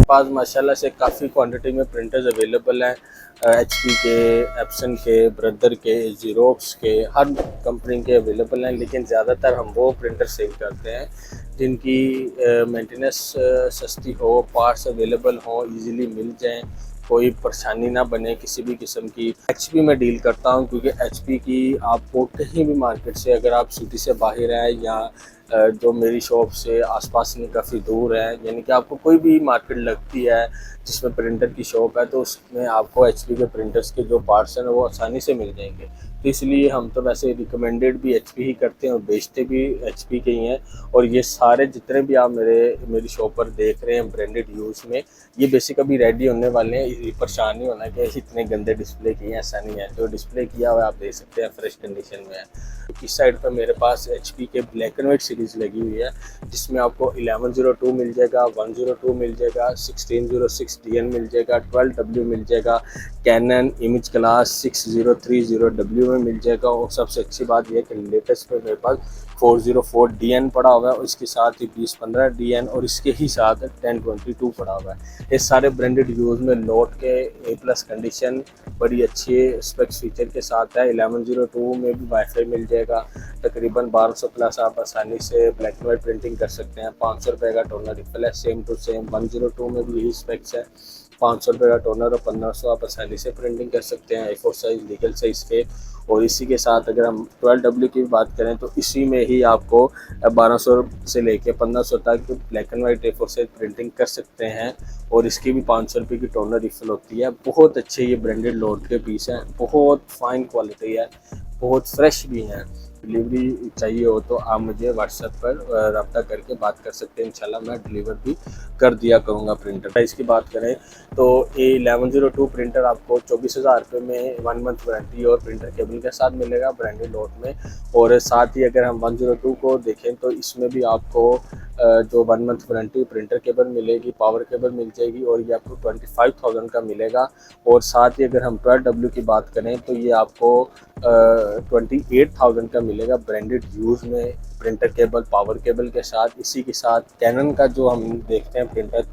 पास माशाल्लाह से काफ़ी क्वांटिटी में प्रिंटर्स अवेलेबल हैं, एचपी के, एप्सन के, ब्रदर के, ज़ीरोक्स के, हर कंपनी के अवेलेबल हैं। लेकिन ज़्यादातर हम वो प्रिंटर सेल करते हैं जिनकी मेंटेनेंस सस्ती हो, पार्ट्स अवेलेबल हों, इजीली मिल जाएं, कोई परेशानी ना बने किसी भी किस्म की। एचपी में डील करता हूं क्योंकि एचपी की आपको कहीं भी मार्केट से, अगर आप सिटी से बाहर हैं या जो मेरी शॉप से आसपास में काफ़ी दूर है, यानी कि आपको कोई भी मार्केट लगती है जिसमें प्रिंटर की शॉप है, तो उसमें आपको एचपी के प्रिंटर्स के जो पार्ट्स हैं वो आसानी से मिल जाएंगे। तो इसलिए हम तो वैसे रिकमेंडेड भी एचपी ही करते हैं और बेचते भी एचपी के ही हैं। और ये सारे जितने भी आप मेरी शॉप पर देख रहे हैं ब्रांडेड यूज़ में, ये बेसिक अभी रेडी होने वाले हैं। ये परेशान नहीं होना कि इतने गंदे डिस्प्ले किए हैं, ऐसा नहीं है। जो डिस्प्ले किया हुआ है आप देख सकते हैं फ्रेश कंडीशन में है। इस साइड पर मेरे पास एचपी के ब्लैक एंड वाइट सीरीज़ लगी हुई है जिसमें आपको 1102 मिल जाएगा, 102 मिल जाएगा, 1606 DN मिल जाएगा, 12W मिल जाएगा, कैनन इमेज क्लास 6030W में मिल जाएगा। और सबसे अच्छी बात यह है कि लेटेस्ट पे मेरे पास 404 DN पड़ा हुआ है और इसके साथ ही 2015 DN और इसके ही साथ 1022 पड़ा हुआ है। ये सारे ब्रांडेड यूज़ में नोट के A+ कंडीशन बड़ी अच्छी स्पेक्स फीचर के साथ है। 1102 में भी वाईफाई मिल जाएगा। तकरीबन 1200 प्लस आप आसानी से ब्लैक एंड वाइट प्रिंटिंग कर सकते हैं। 500 रुपये का टोनर रिफिल है, सेम टू सेम। 102 में भी यही स्पेक्स है, 500 रुपये का टोनर और 1500 आप आसानी से प्रिंटिंग कर सकते हैं A4 साइज़ लीगल साइज़ के। और इसी के साथ अगर हम 12W की बात करें तो इसी में ही आपको 1200 से लेके 1500 तक black and white A4 size printing कर सकते हैं। और इसकी भी 500 रुपये की टोनर रिफिल होती है। बहुत अच्छे ये ब्रांडेड लोड के पीस हैं, बहुत फाइन क्वालिटी है, बहुत फ्रेश भी हैं। डिलीवरी चाहिए हो तो आप मुझे व्हाट्सएप पर रब्ता करके बात कर सकते हैं। इंशाल्लाह मैं डिलीवर भी कर दिया करूँगा प्रिंटर। प्राइस की बात करें तो ये 1102 प्रिंटर आपको 24,000 रुपये में 1 मंथ वारंटी और प्रिंटर केबल के साथ मिलेगा ब्रांडेड लोड में। और साथ ही अगर हम 102 को देखें तो इसमें भी आपको जो 1 मंथ वारंटी प्रिंटर केबल मिलेगी, पावर केबल मिल जाएगी और ये आपको 25,000 का मिलेगा। और साथ ही अगर हम 12W की बात करें तो ये आपको 28,000 का मिलेगा ब्रांडेड यूज़ में प्रिंटर केबल, पावर केबल के साथ। इसी के साथ कैनन का जो हम देखते हैं प्रिंटर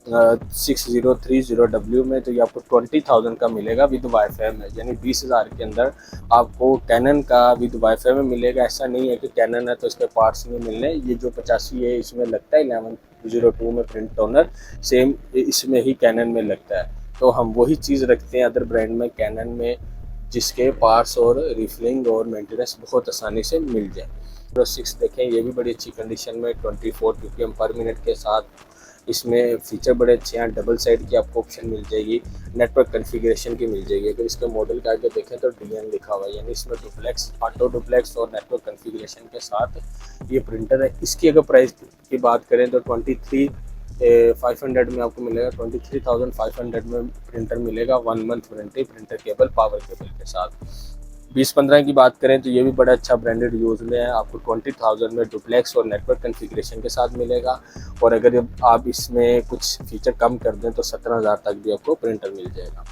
6030W में, तो ये आपको 20,000 का मिलेगा विद वाईफाई में, यानी 20,000 के अंदर आपको कैनन का विद वाईफाई में मिलेगा। ऐसा नहीं है कि कैनन है तो इसके पार्ट्स नहीं मिलने। ये जो 85 है इसमें लगता है 1102 में प्रिंट टोनर, सेम इसमें ही कैनन में लगता है। तो हम वही चीज़ रखते हैं अदर ब्रांड में, कैनन में, जिसके पार्ट्स और रिफिलिंग और मेंटेनेंस बहुत आसानी से मिल जाए। 06 देखें, ये भी बड़ी अच्छी कंडीशन में 24 PPM पर मिनट के साथ। इसमें फीचर बड़े अच्छे हैं। डबल साइड की आपको ऑप्शन मिल जाएगी, नेटवर्क कॉन्फ़िगरेशन की मिल जाएगी। अगर इसके मॉडल का आगे देखें तो DN लिखा हुआ है, यानी इसमें डुप्लेक्स, ऑटो डुप्लेक्स और नेटवर्क कॉन्फ़िगरेशन के साथ ये प्रिंटर है। इसकी अगर प्राइस की बात करें तो 23,500 में आपको मिलेगा। 23,500 में प्रिंटर मिलेगा, 1 month warranty, printer cable, power cable के साथ। 2015 की बात करें तो ये भी बड़ा अच्छा ब्रांडेड यूज़ में है, आपको 20,000 में डुप्लेक्स और नेटवर्क कॉन्फ़िगरेशन के साथ मिलेगा। और अगर आप इसमें कुछ फीचर कम कर दें तो 17,000 तक भी आपको प्रिंटर मिल जाएगा।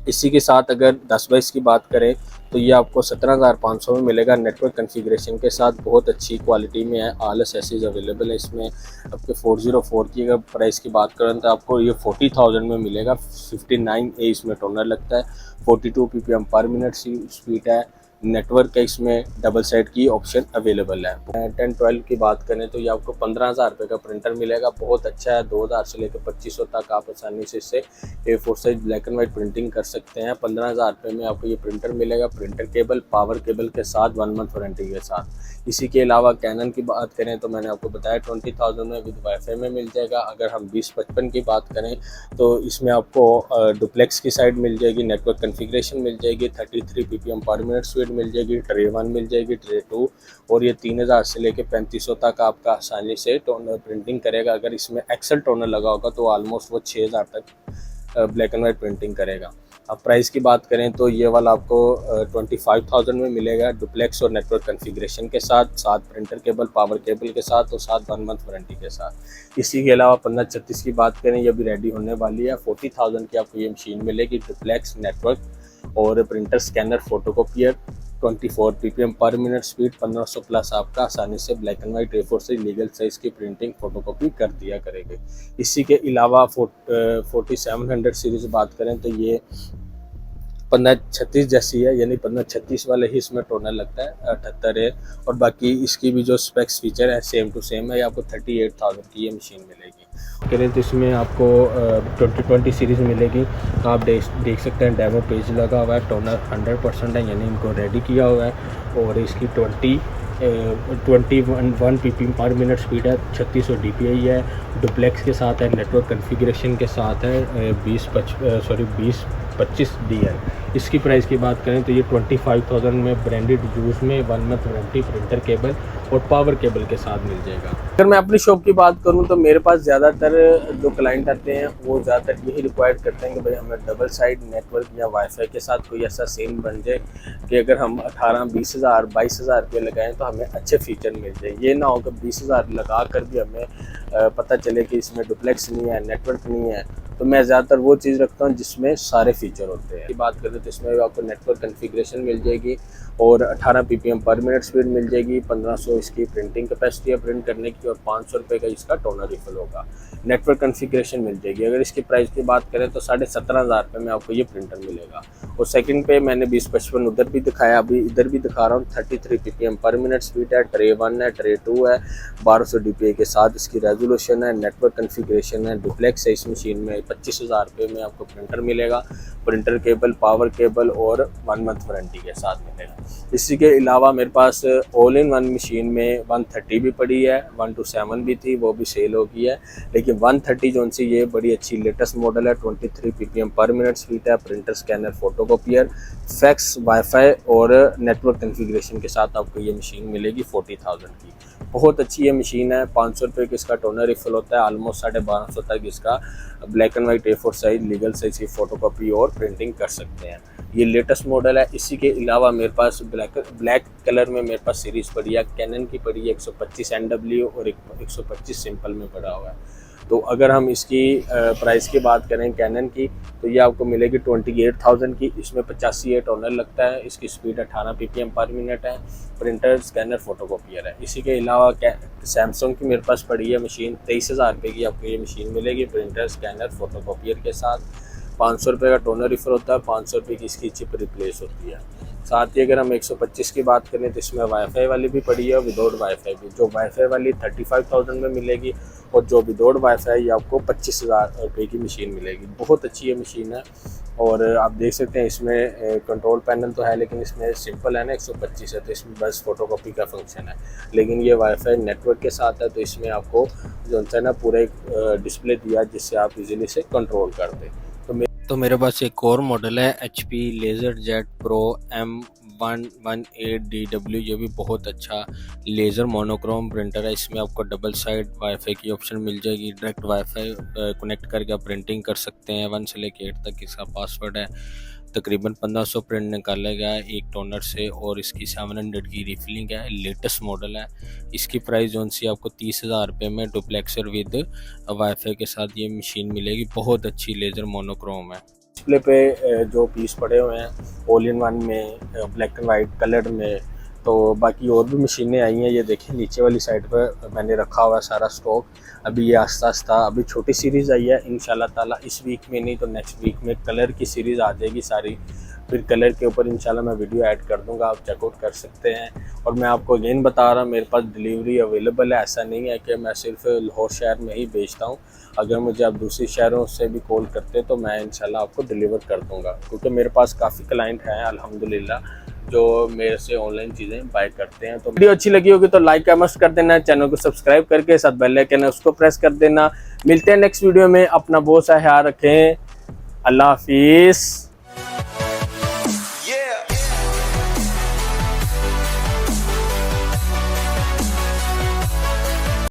इसी के साथ अगर 10/22 की बात करें तो ये आपको 17,500 में मिलेगा नेटवर्क कॉन्फ़िगरेशन के साथ। बहुत अच्छी क्वालिटी में है, ऑल एसेसरीज अवेलेबल है इसमें। आपके 404 की अगर प्राइस की बात करें तो आपको ये 40,000 में मिलेगा। 59A इसमें टोनर लगता है, 42 PPM पर मिनट स्पीड है। नेटवर्क है इसमें, डबल साइड की ऑप्शन अवेलेबल है। 10-12 की बात करें तो ये आपको 15,000 रुपये का प्रिंटर मिलेगा। बहुत अच्छा है, 2,000 से लेकर 2,500 तक आप आसानी से इससे A4 size black and white printing कर सकते हैं। 15,000 रुपये में आपको ये प्रिंटर मिलेगा, प्रिंटर केबल, पावर केबल के साथ, 1 मंथ वारंटी के साथ। इसी के अलावा कैनन की बात करें तो मैंने आपको बताया 20,000 में विद वाईफाई में मिल जाएगा। अगर हम 2055 की बात करें तो इसमें आपको डुप्लेक्स की साइड मिल जाएगी, नेटवर्क कॉन्फ़िगरेशन मिल जाएगी, 33 PPM पर मिनट स्पीड मिल जाएगी, ट्रे 1 मिल जाएगी, ट्रे 2। और ये 3,000 से लेके 3,500 तक आपका आसानी से टोनर प्रिंटिंग करेगा। अगर इसमें एक्सेल टोनर लगा होगा तो ऑलमोस्ट वो 6,000 तक ब्लैक एंड वाइट प्रिंटिंग करेगा। अब प्राइस की बात करें तो ये वाला आपको 25,000 में मिलेगा डुप्लेक्स और नेटवर्क कॉन्फ़िगरेशन के साथ, साथ प्रिंटर केबल, पावर केबल के साथ और साथ 1 मंथ वारंटी के साथ। इसी के अलावा 1536 की बात करें, ये भी रेडी होने वाली है। 40,000 की आपको ये मशीन मिलेगी, डुप्लेक्स, नेटवर्क और प्रिंटर, स्कैनर, फोटोकॉपियर 24 ppm पर मिनट स्पीड, 1500 प्लस आपका आसानी से ब्लैक एंड वाइट A4 से लीगल साइज़ की प्रिंटिंग फोटोकॉपी कर दिया करेगी। इसी के अलावा 4700 सीरीज़ बात करें तो ये 1536 जैसी है, यानी 1536 वाला ही इसमें टोनर लगता है, 78 है। और बाकी इसकी भी जो स्पेक्स फीचर है सेम टू सेम है। ये आपको 38,000 की ये मशीन मिलेगी। करें तो इसमें आपको 2020 सीरीज़ मिलेगी। आप देख सकते हैं डेमो पेज लगा हुआ है, टोनर 100% है, यानी इनको रेडी किया हुआ है। और इसकी 21 ppm पर मिनट स्पीड है, 3600 dpi है, डुप्लेक्स के साथ है, नेटवर्क कॉन्फ़िगरेशन के साथ है, 2025 DL। इसकी प्राइस की बात करें तो ये 25,000 में ब्रांडेड यूज़ में 1 मंथ वारंटी, प्रिंटर केबल और पावर केबल के साथ मिल जाएगा। अगर मैं अपनी शॉप की बात करूं तो मेरे पास ज़्यादातर जो क्लाइंट आते हैं वो ज़्यादातर यही रिक्वायर्ड करते हैं कि भाई हमें डबल साइड नेटवर्क या वाईफाई के साथ कोई ऐसा सीन बन जाए कि अगर हम 18-20 हज़ार 22 हज़ार रुपये लगाएँ तो हमें अच्छे फीचर मिल जाए। ये ना हो कि 20 हज़ार लगा कर भी हमें पता चले कि इसमें डुप्लेक्स नहीं है, नेटवर्क नहीं है। तो मैं ज़्यादातर वो चीज़ रखता हूँ जिसमें सारे फीचर होते हैं। बात करें तो इसमें आपको नेटवर्क कॉन्फ़िगरेशन मिल जाएगी और 18 ppm पर मिनट स्पीड मिल जाएगी, 1500 इसकी प्रिंटिंग कैपेसिटी है प्रिंट करने की, और 500 रुपये का इसका टोनर रिफिल होगा। नेटवर्क कॉन्फ़िगरेशन मिल जाएगी। अगर इसकी प्राइस की बात करें तो 17,500 रुपये में आपको ये प्रिंटर मिलेगा। और सेकंड पे मैंने 2055 उधर भी दिखाया, अभी इधर भी दिखा रहा हूँ। 33 ppm पर मिनट स्पीड है, ट्रे 1 है, ट्रे 2 है, 1200 dpi के साथ इसकी रेजोल्यूशन है, नेटवर्क कॉन्फ़िगरेशन है, डुप्लेक्स है। इस मशीन में 25,000 रुपये में आपको प्रिंटर मिलेगा, प्रिंटर केबल, पावर केबल और 1 मंथ वारंटी के साथ मिलेगा। इसी के अलावा मेरे पास ऑल इन वन मशीन में 130 भी पड़ी है, 127 भी थी, वो भी सेल हो गई है। लेकिन 130 जो सी ये बड़ी अच्छी लेटेस्ट मॉडल है, 23 ppm पर मिनट स्पीड है, printer, scanner, photocopier, fax, wifi और नेटवर्क कॉन्फ़िगरेशन के साथ आपको ये मशीन मिलेगी 40,000 की। बहुत अच्छी ये मशीन है। 500 रुपये का इसका टोनर रिफिल होता है, ऑलमोस्ट 1250 तक इसका black and white A4 size legal size की फ़ोटोकॉपी और प्रिंटिंग कर सकते हैं। ये लेटेस्ट मॉडल है। इसी के अलावा मेरे पास ब्लैक कलर में मेरे पास सीरीज़ पड़ी है, कैनन की पड़ी है 125 NW और 125 सिंपल में पड़ा हुआ है। तो अगर हम इसकी प्राइस की बात करें कैनन की तो ये आपको मिलेगी 28,000 की। इसमें 85 टोनर लगता है, इसकी स्पीड 18 ppm पर मिनट है, प्रिंटर, स्कैनर, फोटोकॉपियर है। इसी के अलावा सैमसंग की मेरे पास पड़ी है मशीन, 23,000 रुपये की आपको ये मशीन मिलेगी, प्रिंटर, स्कैनर, फोटोकॉपियर के साथ। 500 रुपये का टोनर रिफर होता है, 500 रुपये की इसकी चिप रिप्लेस होती है। साथ ही अगर हम 125 की बात करें तो इसमें वाईफाई वाली भी पड़ी है और विदाउट वाईफाई भी। जो वाईफाई वाली 35,000 में मिलेगी और जो विदाउट वाईफाई ये आपको 25,000 रुपये की मशीन मिलेगी। बहुत अच्छी ये मशीन है। और आप देख सकते हैं इसमें कंट्रोल पैनल तो है, लेकिन इसमें सिंपल है ना, 125 है तो इसमें बस फोटोकॉपी का फंक्शन है। लेकिन ये वाईफाई नेटवर्क के साथ है तो इसमें आपको जो है ना पूरा एक डिस्प्ले दिया जिससे आप इजीली से कंट्रोल कर दें। तो मेरे पास एक और मॉडल है HP LaserJet Pro M118DW। ये भी बहुत अच्छा लेज़र मोनोक्रोम प्रिंटर है। इसमें आपको डबल साइड वाईफाई की ऑप्शन मिल जाएगी, डायरेक्ट वाईफाई कनेक्ट करके आप प्रिंटिंग कर सकते हैं। 1 से लेकर 8 तक इसका पासवर्ड है। तकरीबन 1500 प्रिंट निकालेगा एक टोनर से और इसकी 700 की रिफिलिंग है। लेटेस्ट मॉडल है। इसकी प्राइस जो सी आपको 30,000 रुपये में डुप्लेक्सर विद वाईफाई के साथ ये मशीन मिलेगी। बहुत अच्छी लेज़र मोनोक्रोम है। डिस्प्ले पे जो पीस पड़े हुए हैं ऑल इन वन में, ब्लैक एंड वाइट कलर में, तो बाकी और भी मशीनें आई हैं। ये देखिए नीचे वाली साइड पर मैंने रखा हुआ है सारा स्टॉक। अभी ये आस्ता आस्ता अभी छोटी सीरीज़ आई है, इंशाल्लाह ताला इस वीक में नहीं तो नेक्स्ट वीक में कलर की सीरीज़ आ जाएगी सारी। फिर कलर के ऊपर इंशाल्लाह मैं वीडियो ऐड कर दूंगा, आप चेकआउट कर सकते हैं। और मैं आपको अगेन बता रहा हूँ मेरे पास डिलीवरी अवेलेबल है। ऐसा नहीं है कि मैं सिर्फ लाहौर शहर में ही बेचता हूँ। अगर मुझे आप दूसरे शहरों से भी कॉल करते तो मैं इंशाल्लाह आपको डिलीवर कर दूँगा, क्योंकि मेरे पास काफ़ी क्लाइंट हैं अल्हम्दुलिल्लाह जो मेरे से ऑनलाइन चीज़ें बाय करते हैं। तो वीडियो अच्छी लगी होगी तो लाइक का मस्ट कर देना, चैनल को सब्सक्राइब करके साथ बेल आइकन है उसको प्रेस कर देना। मिलते हैं नेक्स्ट वीडियो में। अपना बहुत सा ख्याल रखें। अल्लाह हाफिज़।